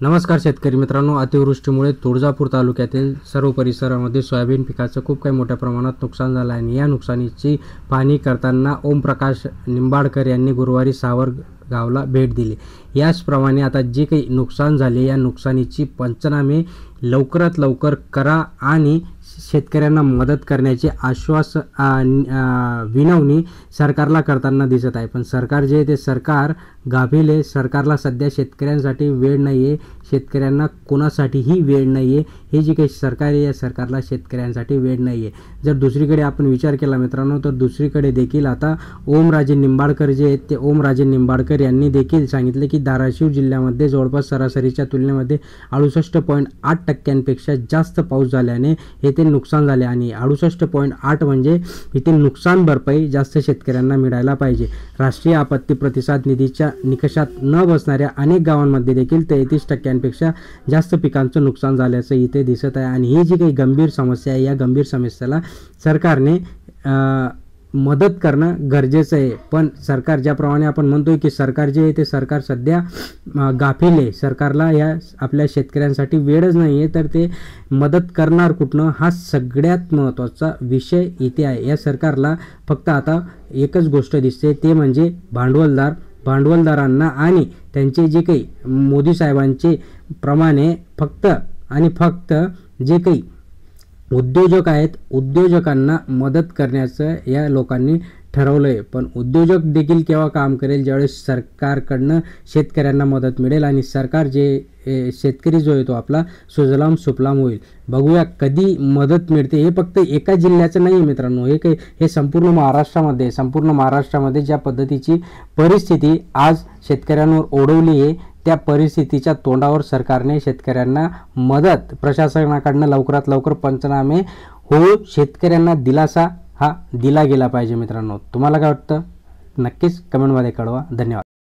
नमस्कार शेतकरी मित्रांनो, अतिवृष्टीमुळे तुळजापूर तालुक्यातील सर्व परिसरामध्ये सोयाबीन पिकाचं खूप काही मोठ्या प्रमाणात नुकसान झालं आहे आणि या नुकसानीची पाहणी करताना ओमप्रकाश निंबाडकर यांनी गुरुवारी सावर गावला भेट दिली। याचप्रमाणे आता जे काही नुकसान झाले या नुकसानीची पंचनामे लवकरात लवकर करा आणि शेतकऱ्यांना मदत करण्याचे विनवणी सरकारला करताना दिसत आहे। पण सरकार जे ते सरकार गाफील आहे। सरकारला सध्या शेतकऱ्यांसाठी वेळ नाही आहे, शेतकऱ्यांना कोणासाठीही वेळ नाही आहे। हे जे काही सरकार आहे या सरकारला शेतकऱ्यांसाठी वेळ नाही आहे। जर दुसरीकडे आपण विचार केला मित्रांनो, तर दुसरीकडे देखील आता ओमराजे निंबाडकर जे आहेत ते ओमराजे निंबाडकर यांनी देखील सांगितले की धाराशिव जिल्ह्यामध्ये जवळपास सरासरीच्या तुलनेमध्ये 68.8% जास्त पाऊस झाल्याने येथे नुकसान झाले आणि 68.8 म्हणजे येथे नुकसान भरपाई जास्त शेतकऱ्यांना मिळायला पाहिजे। राष्ट्रीय आपत्ती प्रतिसाद निधीच्या निकषात न बसणाऱ्या अनेक गावांमध्ये देखील 33% जास्त पिकांचं नुकसान झाल्याचं इथे दिसत आहे आणि ही जी काही गंभीर समस्या आहे या गंभीर समस्येला सरकारने मदत करणं गरजेचं आहे। पण सरकार ज्याप्रमाणे आपण म्हणतोय की सरकार जे आहे ते सरकार सध्या गाफील आहे, सरकारला या आपल्या शेतकऱ्यांसाठी वेळच नाही आहे, तर ते मदत करणार कुठनं हा सगळ्यात महत्त्वाचा विषय इथे आहे। या सरकारला फक्त आता एकच गोष्ट दिसते ते म्हणजे भांडवलदारांना आणि त्यांचे जे काही मोदी साहेबांचे प्रमाणे फक्त आणि फक्त जे काही उद्योजक आहेत उद्योजकांना मदत करण्याचं या लोकांनी ठरवलंय। पण उद्योजक देखील केव्हा काम करेल, ज्यावेळेस सरकारकडनं शेतकऱ्यांना मदत मिळेल आणि सरकार जे शेतकरी जो आहे तो आपला सुजलाम सुफलाम होईल। बघूया कधी मदत मिळते। हे फक्त एका जिल्ह्याचं नाही मित्रांनो, हे संपूर्ण महाराष्ट्रामध्ये ज्या पद्धतीची परिस्थिती आज शेतकऱ्यांवर ओढवली आहे त्या परिस्थितीच्या तोंडावर सरकारने शेतकऱ्यांना मदत प्रशासनाकडनं लवकरात लवकर पंचनामे होऊन शेतकऱ्यांना दिलासा हा दिला गेला पाहिजे। मित्रांनो, तुम्हाला काय वाटतं नक्कीच कमेंटमध्ये कळवा। धन्यवाद।